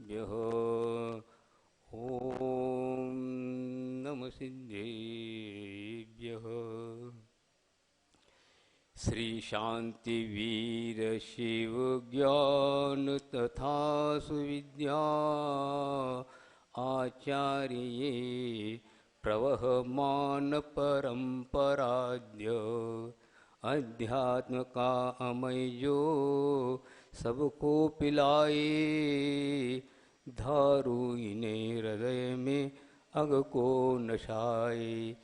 सिद्धेभ्यः ॐ नमः सिद्धेभ्यः। श्री शांति वीर शिव ज्ञान तथा सुविद्या आचार्य प्रवहमान परंपराद्य अध्यात्म का अमय जो सबको पिलाए, धारू इन्हें हृदय में अग को नशाए।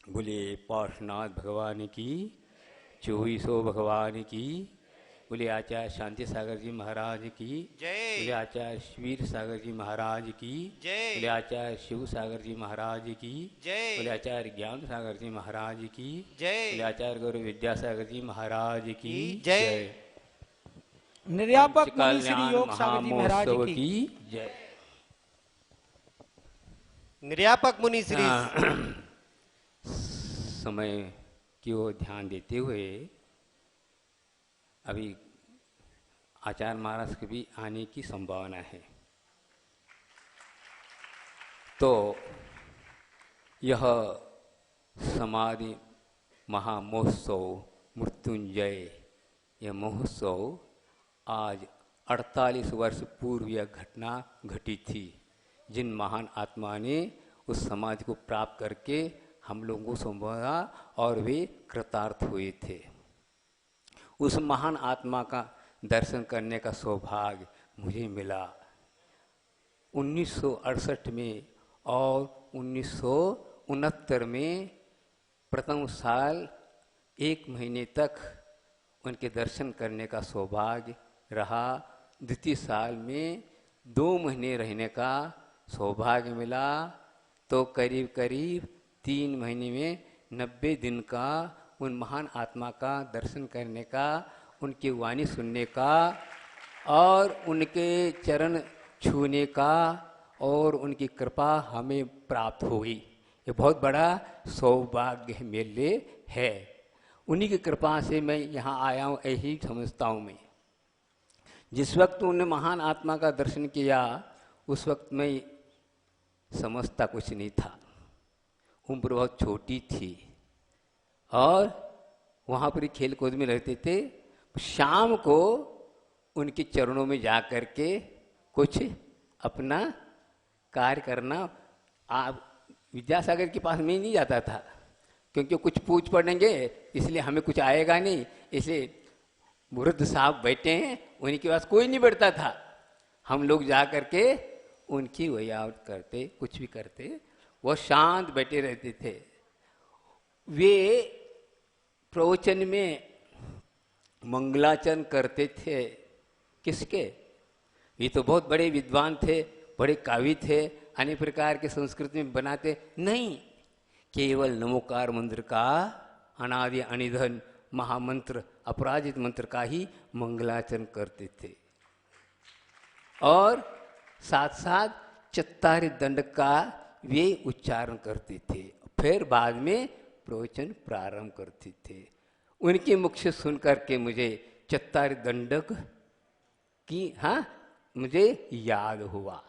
बोले पार्श्वनाथ भगवान की, 2400 भगवान की, बोले आचार्य शांति सागर जी महाराज की जय, बोले आचार्य वीर सागर जी महाराज की जय, बोले आचार्य शिव सागर जी महाराज की जय, बोले आचार्य ज्ञान सागर जी महाराज की जय, बोले आचार्य गुरु विद्यासागर जी महाराज की जय, निर्यापक मुनि श्री योग सागर जी महाराज की जय। निर्यापक मुनि श्री समय की ओर ध्यान देते हुए अभी आचार्य महाराज के भी आने की संभावना है, तो यह समाधि महामहोत्सव मृत्युंजय यह महोत्सव आज 48 वर्ष पूर्व यह घटना घटी थी, जिन महान आत्मा ने उस समाधि को प्राप्त करके हम लोगों को संभाला और वे कृतार्थ हुए थे। उस महान आत्मा का दर्शन करने का सौभाग्य मुझे मिला 1968 में और 1969 में। प्रथम साल 1 महीने तक उनके दर्शन करने का सौभाग्य रहा, द्वितीय साल में 2 महीने रहने का सौभाग्य मिला, तो करीब करीब 3 महीने में 90 दिन का उन महान आत्मा का दर्शन करने का, उनकी वाणी सुनने का और उनके चरण छूने का और उनकी कृपा हमें प्राप्त हुई। ये बहुत बड़ा सौभाग्य मेरे लिए है। उन्हीं की कृपा से मैं यहाँ आया हूँ, यही समझता हूँ मैं। जिस वक्त उन्होंने महान आत्मा का दर्शन किया उस वक्त मैं समझता कुछ नहीं था, उम्र बहुत छोटी थी और वहाँ पर खेल कूद में रहते थे। शाम को उनके चरणों में जा कर के कुछ अपना कार्य करना, विद्यासागर के पास में नहीं जाता था क्योंकि कुछ पूछ पड़ेंगे इसलिए हमें कुछ आएगा नहीं, इसलिए वृद्ध साहब बैठे हैं उनके पास कोई नहीं बैठता था। हम लोग जा कर के उनकी वयावट करते, कुछ भी करते, वो शांत बैठे रहते थे। वे प्रवचन में मंगलाचरण करते थे। किसके? ये तो बहुत बड़े विद्वान थे, बड़े कावी थे, अनेक प्रकार के संस्कृत में बनाते नहीं, केवल नमोकार मंत्र का, अनादि अनिधन महामंत्र अपराजित मंत्र का ही मंगलाचरण करते थे और साथ साथ चत्तारि दंड का वे उच्चारण करते थे। फिर बाद में प्रवचन प्रारंभ करते थे। उनके मुख से सुन करके मुझे चत्तारि दंडक की मुझे याद हुआ।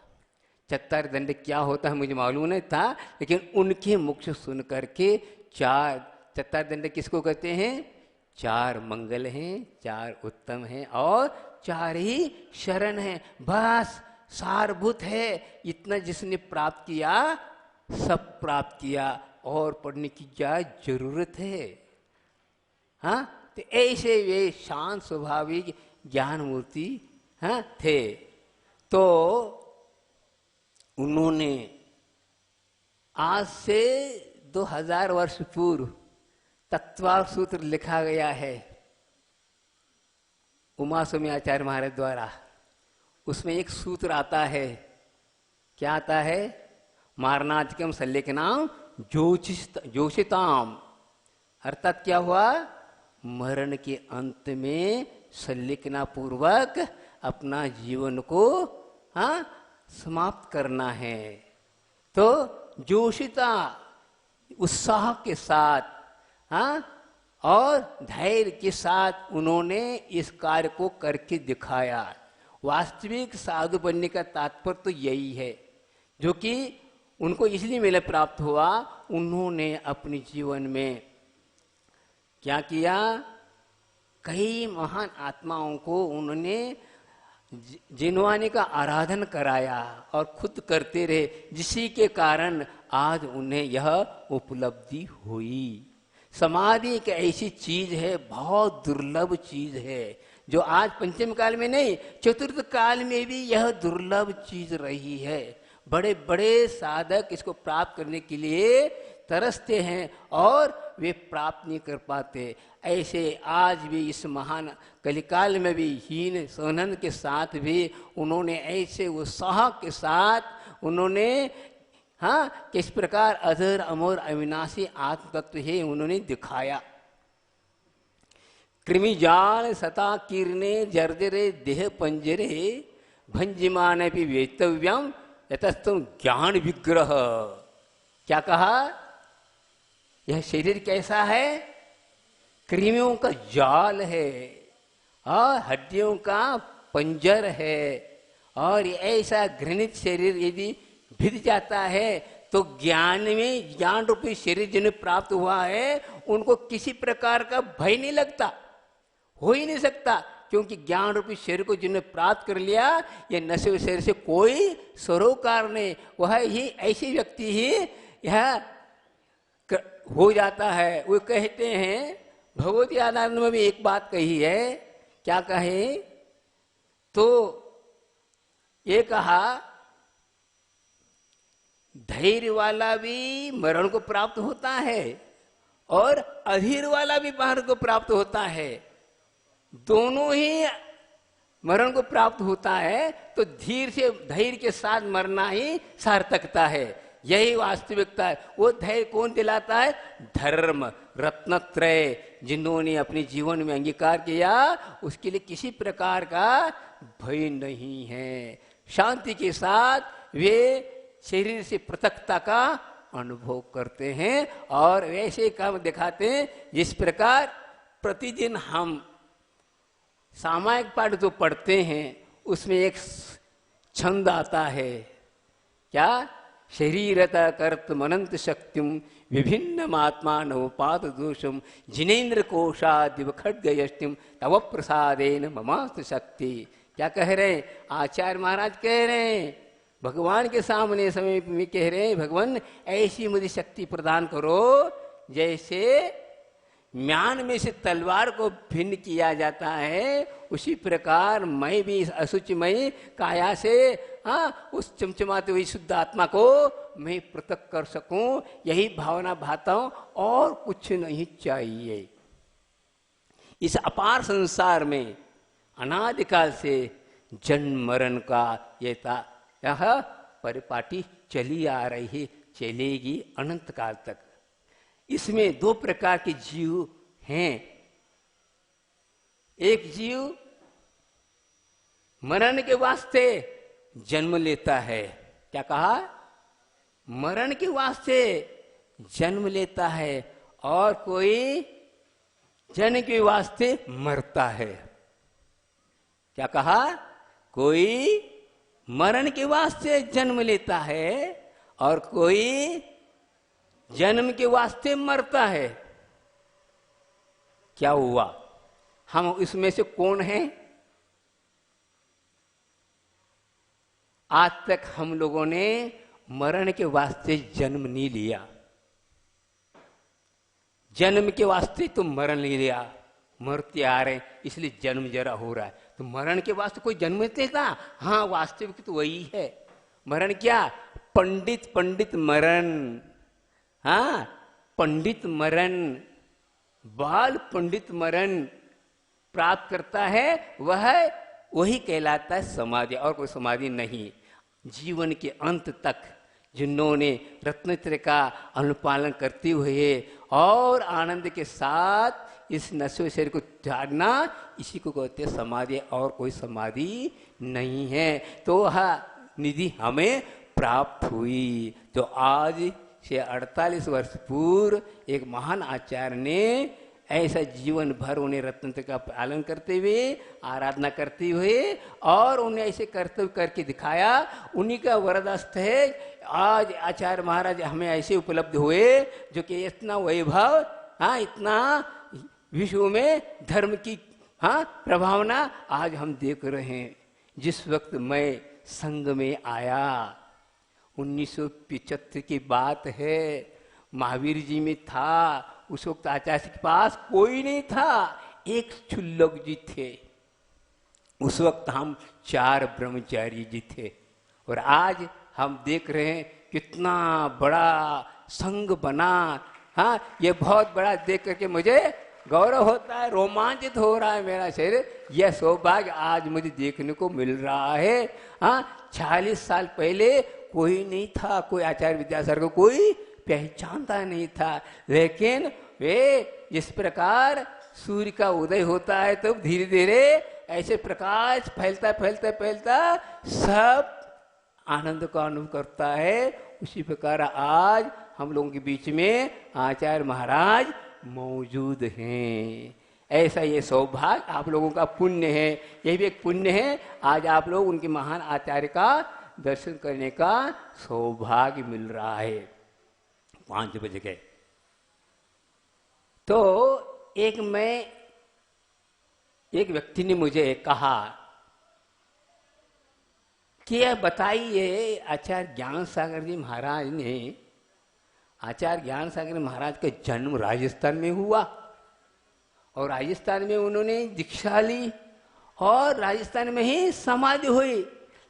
चत्तारि दंडक क्या होता है मुझे मालूम नहीं था, लेकिन उनके मुख से सुन करके 4 चत्तारि दंडक किसको कहते हैं? 4 मंगल हैं, 4 उत्तम हैं और 4 ही शरण हैं। बस सारभूत है। इतना जिसने प्राप्त किया सब प्राप्त किया और पढ़ने की क्या जरूरत है? तो ऐसे वे शांत स्वाभाविक ज्ञान मूर्ति थे। तो उन्होंने आज से 2000 वर्ष पूर्व तत्वार्थ सूत्र लिखा गया है उमा स्वामी आचार्य महाराज द्वारा। उसमें एक सूत्र आता है, क्या आता है? मारणाधिकम सल्लेखनाम जोशिताम। अर्थात क्या हुआ? मरण के अंत में सल्लेखना पूर्वक अपना जीवन को समाप्त करना है। तो जोशिता उत्साह के साथ और धैर्य के साथ उन्होंने इस कार्य को करके दिखाया वास्तविक साधु बनने का तात्पर्य तो यही है, जो कि उनको इसलिए मेले प्राप्त हुआ, उन्होंने अपने जीवन में क्या किया, कई महान आत्माओं को उन्होंने जिनवाने का आराधन कराया और खुद करते रहे, जिसी के कारण आज उन्हें यह उपलब्धि हुई। समाधि एक ऐसी चीज है, बहुत दुर्लभ चीज है, जो आज पंचम काल में नहीं, चतुर्थ काल में भी यह दुर्लभ चीज रही है। बड़े बड़े साधक इसको प्राप्त करने के लिए तरसते हैं और वे प्राप्त नहीं कर पाते। ऐसे आज भी इस महान कलिकाल में भी हीन सोनन के साथ भी उन्होंने ऐसे उत्साह के साथ उन्होंने किस प्रकार अजर अमर अविनाशी आत्म तत्व है उन्होंने दिखाया। कृमि जाल सता कीर्णे जर्जरे देह पंजरे भंजिमान भी वेतव्यम यतस्तम ज्ञान विग्रह। क्या कहा, यह शरीर कैसा है, कृमियों का जाल है और हड्डियों का पंजर है, और ऐसा घृणित शरीर यदि भिद जाता है तो ज्ञान में, ज्ञान रूपी शरीर जिन्हें प्राप्त हुआ है उनको किसी प्रकार का भय नहीं लगता, हो ही नहीं सकता, क्योंकि ज्ञान रूपी शरीर को जिन्हें प्राप्त कर लिया, ये नशे हुए शरीर से कोई सरोकार नहीं। वह ही ऐसी व्यक्ति ही यह हो जाता है। वो कहते हैं भगवती आनंद में भी एक बात कही है, क्या कहे, तो ये कहा धैर्य वाला भी मरण को प्राप्त होता है और अधीर वाला भी मरण को प्राप्त होता है, दोनों ही मरण को प्राप्त होता है। तो धीर से धैर्य के साथ मरना ही सार्थकता है, यही वास्तविकता है। वो धैर्य कौन दिलाता है, धर्म रत्नत्रय जिन्होंने अपने जीवन में अंगीकार किया, उसके लिए किसी प्रकार का भय नहीं है। शांति के साथ वे शरीर से पृथकता का अनुभव करते हैं और वैसे काम दिखाते हैं जिस प्रकार प्रतिदिन हम सामायिक पाठ जो पढ़ते हैं उसमें एक छंद आता है, क्या, शरीरता कर्तुम अनंत शक्तिम विभिन्न आत्मा नवपात दोषम जिनेन्द्र कोशादिव खड्गयष्टिम तव प्रसादेन ममास्त शक्ति। क्या कह रहे हैं, आचार्य महाराज कह रहे हैं, भगवान के सामने समय में कह रहे हैं, भगवान ऐसी मुझे शक्ति प्रदान करो जैसे म्यान में से तलवार को भिन्न किया जाता है, उसी प्रकार मैं भी इस असुचिमय काया से उस चमचमाते हुई शुद्ध आत्मा को मैं पृथक कर सकूं, यही भावना भाता हूं और कुछ नहीं चाहिए। इस अपार संसार में अनादिकाल से जन्म मरण का यह परिपाटी चली आ रही है, चलेगी अनंत काल तक। इसमें दो प्रकार के जीव हैं। एक जीव मरण के वास्ते जन्म लेता है, क्या कहा, मरण के वास्ते जन्म लेता है, और कोई जन्म के वास्ते मरता है। क्या कहा, कोई मरण के वास्ते जन्म लेता है और कोई जन्म के वास्ते मरता है। क्या हुआ, हम इसमें से कौन हैं? आज तक हम लोगों ने मरण के वास्ते जन्म नहीं लिया, जन्म के वास्ते तो मरण नहीं लिया, मरते आ रहे इसलिए जन्म जरा हो रहा है। तो मरण के वास्ते कोई जन्म लेता? हाँ, वास्तविक तो वही है। मरण क्या, पंडित मरण, हाँ, पंडित मरण, बाल पंडित मरण प्राप्त करता है, वही कहलाता है समाधि, और कोई समाधि नहीं। जीवन के अंत तक जिन्होंने रत्नत्रय का अनुपालन करते हुए और आनंद के साथ इस नश्वर शरीर को त्यागना, इसी को कहते हैं समाधि, और कोई समाधि नहीं है। तो वह निधि हमें प्राप्त हुई। तो आज से 48 वर्ष पूर्व एक महान आचार्य ने ऐसा जीवन भर उन्हें रत्न का पालन करते हुए, आराधना करते हुए, और उन्हें ऐसे कर्तव्य करके दिखाया। उन्हीं का वरदस्त है आज आचार्य महाराज हमें ऐसे उपलब्ध हुए जो कि इतना वैभव, हाँ, इतना विश्व में धर्म की, हाँ, प्रभावना आज हम देख रहे हैं। जिस वक्त मैं संघ में आया 1975 की बात है, महावीर जी में था, उस वक्त आचार्य के पास कोई नहीं था, एक क्षुल्लक जी थे। उस वक्त हम 4 ब्रह्मचारी जी थे, और आज हम देख रहे हैं कितना बड़ा संघ बना। हाँ, ये बहुत बड़ा देख करके मुझे गौरव होता है, रोमांचित हो रहा है मेरा शरीर। यह सौभाग्य आज मुझे देखने को मिल रहा है। हाँ, 40 साल पहले कोई नहीं था, कोई आचार्य विद्यासागर को कोई पहचानता नहीं था, लेकिन वे जिस प्रकार सूर्य का उदय होता है तो धीरे धीरे ऐसे प्रकाश फैलता फैलता फैलता सब आनंद का अनुभव करता है। उसी प्रकार आज हम लोगों के बीच में आचार्य महाराज मौजूद हैं। ऐसा ये सौभाग्य आप लोगों का पुण्य है, यही भी एक पुण्य है। आज आप लोग उनके महान आचार्य का दर्शन करने का सौभाग्य मिल रहा है। 5 बज गए तो एक व्यक्ति ने मुझे कहा कि यह बताइए, आचार्य ज्ञान सागर जी महाराज ने, आचार्य ज्ञान सागर महाराज का जन्म राजस्थान में हुआ, और राजस्थान में उन्होंने दीक्षा ली, और राजस्थान में ही समाधि हुई।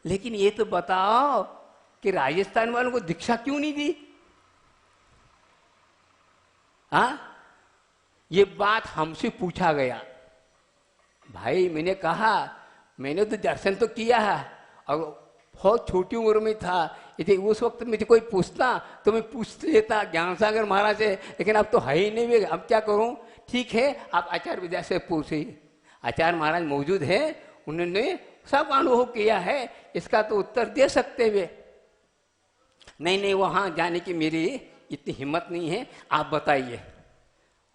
लेकिन ये तो बताओ कि राजस्थान वालों को दीक्षा क्यों नहीं दी? हाँ, ये बात हमसे पूछा गया। भाई मैंने कहा, मैंने तो दर्शन तो किया है, और बहुत छोटी उम्र में था, यदि उस वक्त मुझे कोई पूछता तो मैं पूछ लेता ज्ञान सागर महाराज से, लेकिन अब तो है ही नहीं, अब क्या करूं? ठीक है, आप आचार्य विद्या से पूछिए। आचार्य महाराज मौजूद है, उन्होंने सब अनुभव किया है, इसका तो उत्तर दे सकते वे। नहीं, वहां जाने की मेरी इतनी हिम्मत नहीं है, आप बताइए।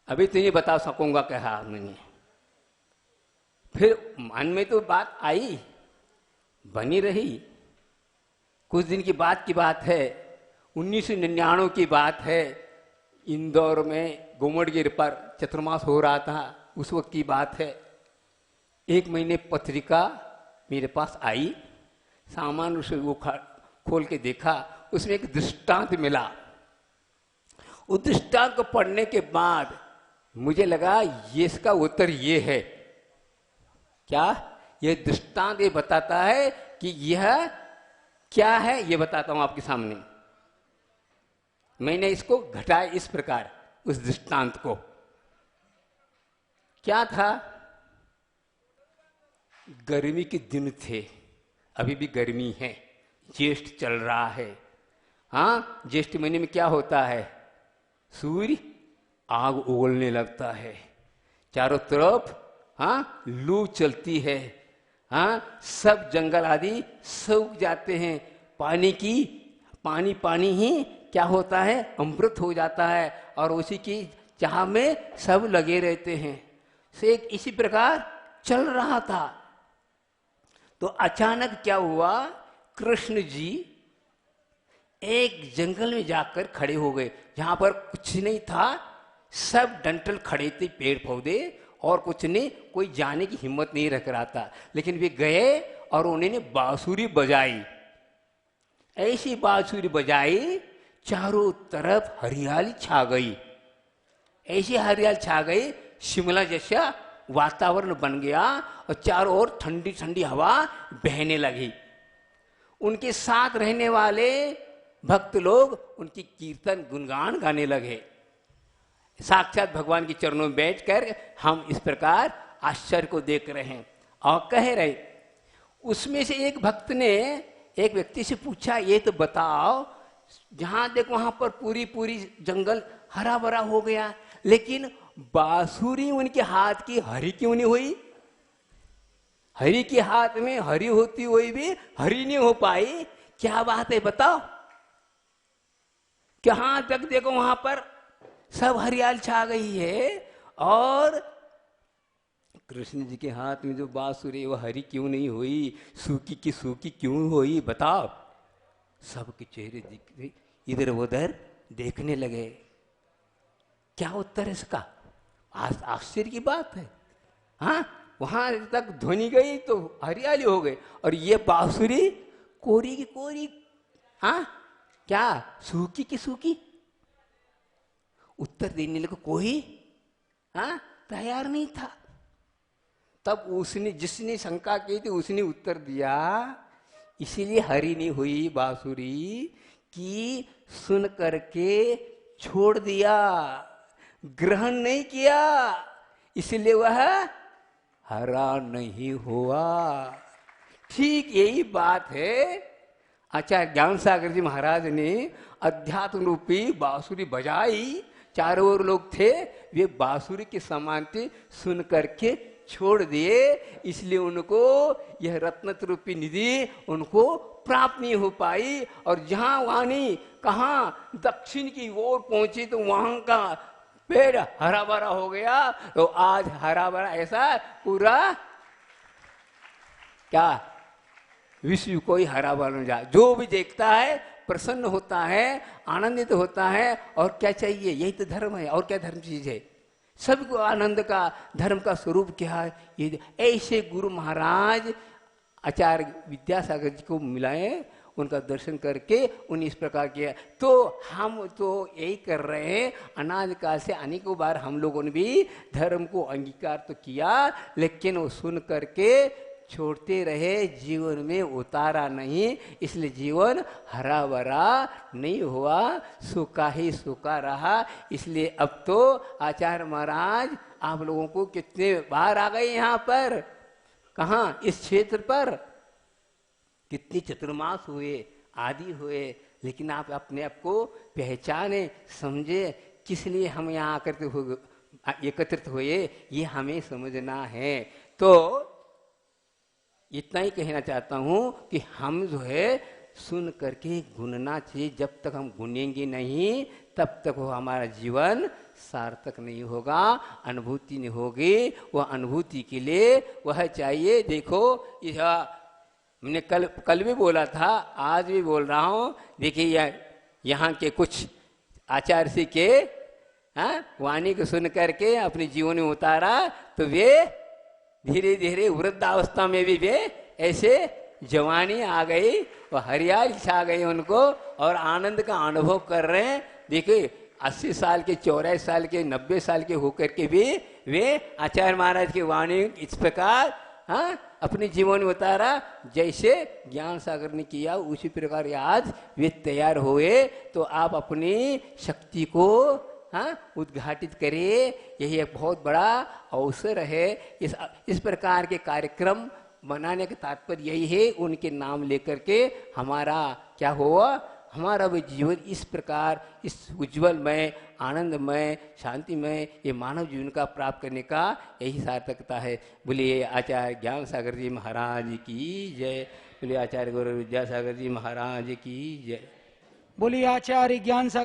अभी तो नहीं बता सकूंगा, कहा मैंने। फिर मन में तो बात आई, बनी रही। कुछ दिन की बात है, 1999 की बात है। इंदौर में गोमड़गिर पर चतुर्मास हो रहा था, उस वक्त की बात है। एक महीने पत्रिका मेरे पास आई, सामान्य से वो खोल के देखा, उसमें एक दृष्टांत मिला। उस दृष्टांत को पढ़ने के बाद मुझे लगा ये इसका उत्तर ये है। क्या? ये दृष्टांत ये बताता है कि यह क्या है, ये बताता हूं आपके सामने। मैंने इसको घटाया इस प्रकार, उस दृष्टांत को। क्या था? गर्मी के दिन थे, अभी भी गर्मी है, ज्येष्ठ चल रहा है। हाँ, ज्येष्ठ महीने में क्या होता है? सूर्य आग उगलने लगता है, चारों तरफ हाँ लू चलती है, हाँ सब जंगल आदि सूख जाते हैं, पानी ही क्या होता है? अमृत हो जाता है, और उसी की चाह में सब लगे रहते हैं। से इसी प्रकार चल रहा था। तो अचानक क्या हुआ? कृष्ण जी एक जंगल में जाकर खड़े हो गए, जहां पर कुछ नहीं था, सब डंठल खड़े थे, पेड़ पौधे, और कुछ नहीं, कोई जाने की हिम्मत नहीं रख रहा था। लेकिन वे गए और उन्होंने बांसुरी बजाई। ऐसी बांसुरी बजाई, चारों तरफ हरियाली छा गई। ऐसी हरियाली छा गई, शिमला जैसा वातावरण बन गया, और चारों ओर ठंडी ठंडी हवा बहने लगी। उनके साथ रहने वाले भक्त लोग उनकी कीर्तन गुणगान गाने लगे। साक्षात भगवान के चरणों में बैठकर हम इस प्रकार आश्चर्य को देख रहे हैं और कह रहे। उसमें से एक भक्त ने एक व्यक्ति से पूछा, ये तो बताओ, जहां देखो वहां पर पूरी जंगल हरा भरा हो गया, लेकिन बांसुरी उनके हाथ की हरी क्यों नहीं हुई? हरी के हाथ में हरी होती हुई भी हरी नहीं हो पाई, क्या बात है बताओ? जहां तक देखो वहां पर सब हरियाली छा गई है, और कृष्ण जी के हाथ में जो बांसुरी वो हरी क्यों नहीं हुई, सूखी की सूखी क्यों हुई, बताओ। सबके चेहरे दिख इधर उधर देखने लगे। क्या उत्तर है इसका? आश्चर्य की बात है। हाँ, वहां तक ध्वनि गई तो हरियाली हो गई, और ये बांसुरी कोरी की कोरी। हाँ, क्या सूखी की सूखी? उत्तर देने लगे कोई हाँ तैयार नहीं था। तब उसने, जिसने शंका की थी, उसने उत्तर दिया, इसीलिए हरी नहीं हुई बांसुरी कि सुन करके छोड़ दिया, ग्रहण नहीं किया, इसलिए वह हरा नहीं हुआ। ठीक यही बात है। आचार्य ज्ञान सागर जी महाराज ने अध्यात्म रूपी बांसुरी बजाई, चारों ओर लोग थे, वे बांसुरी के समान थे, सुन करके छोड़ दिए, इसलिए उनको यह रत्न रूपी निधि उनको प्राप्त नहीं हो पाई। और जहां वाणी कहाँ दक्षिण की ओर पहुंची तो वहां का पेड़ हरा भरा हो गया। तो आज हरा भरा ऐसा पूरा क्या विश्व को ही हरा भरा जा, जो भी देखता है प्रसन्न होता है, आनंदित होता है। और क्या चाहिए? यही तो धर्म है, और क्या धर्म चीज है? सबको आनंद का, धर्म का स्वरूप क्या है? ये ऐसे गुरु महाराज आचार्य विद्यासागर जी को मिलाए, उनका दर्शन करके उन इस प्रकार किया। तो हम तो यही कर रहे हैं, अनादिकाल से अनेकों बार हम लोगों ने भी धर्म को अंगीकार तो किया, लेकिन वो सुन करके छोड़ते रहे, जीवन में उतारा नहीं, इसलिए जीवन हरा भरा नहीं हुआ, सूखा ही सूखा रहा। इसलिए अब तो आचार्य महाराज आप लोगों को कितने बार आ गए यहाँ पर, कहाँ इस क्षेत्र पर, कितने चतुर्मास हुए, आदि हुए, लेकिन आप अपने आप को पहचाने, समझे, किस लिए हम यहाँ आकर एकत्रित हुए, ये हमें समझना है। तो इतना ही कहना चाहता हूं कि हम जो है सुन करके गुनना चाहिए। जब तक हम गुनेंगे नहीं, तब तक वो हमारा जीवन सार्थक नहीं होगा, अनुभूति नहीं होगी। वह अनुभूति के लिए वह चाहिए। देखो, यह मैंने कल भी बोला था, आज भी बोल रहा हूँ। देखिए, यहाँ के कुछ आचार्य जी के वाणी को सुन करके अपने जीवन में उतारा, तो वे धीरे धीरे वृद्धावस्था में भी वे ऐसे जवानी आ गई और हरियाली छा गई उनको, और आनंद का अनुभव कर रहे हैं। देखिए, 80 साल के, 84 साल के, 90 साल के होकर के भी वे आचार्य महाराज की वाणी इस प्रकार अपने जीवन में उतारा, जैसे ज्ञान सागर ने किया, उसी प्रकार आज वे तैयार हुए। तो आप अपनी शक्ति को उद्घाटित करिए, यही एक बहुत बड़ा अवसर है। इस प्रकार के कार्यक्रम बनाने का तात्पर्य यही है, उनके नाम लेकर के हमारा क्या हुआ, हमारा भी जीवन इस प्रकार, इस उज्जवलमय, आनंदमय, शांतिमय ये मानव जीवन का प्राप्त करने का यही सार्थकता है। बोलिए आचार्य ज्ञान सागर जी महाराज की जय। बोलिए आचार्य गुरु विद्यासागर जी महाराज की जय। बोलिए आचार्य ज्ञान सागर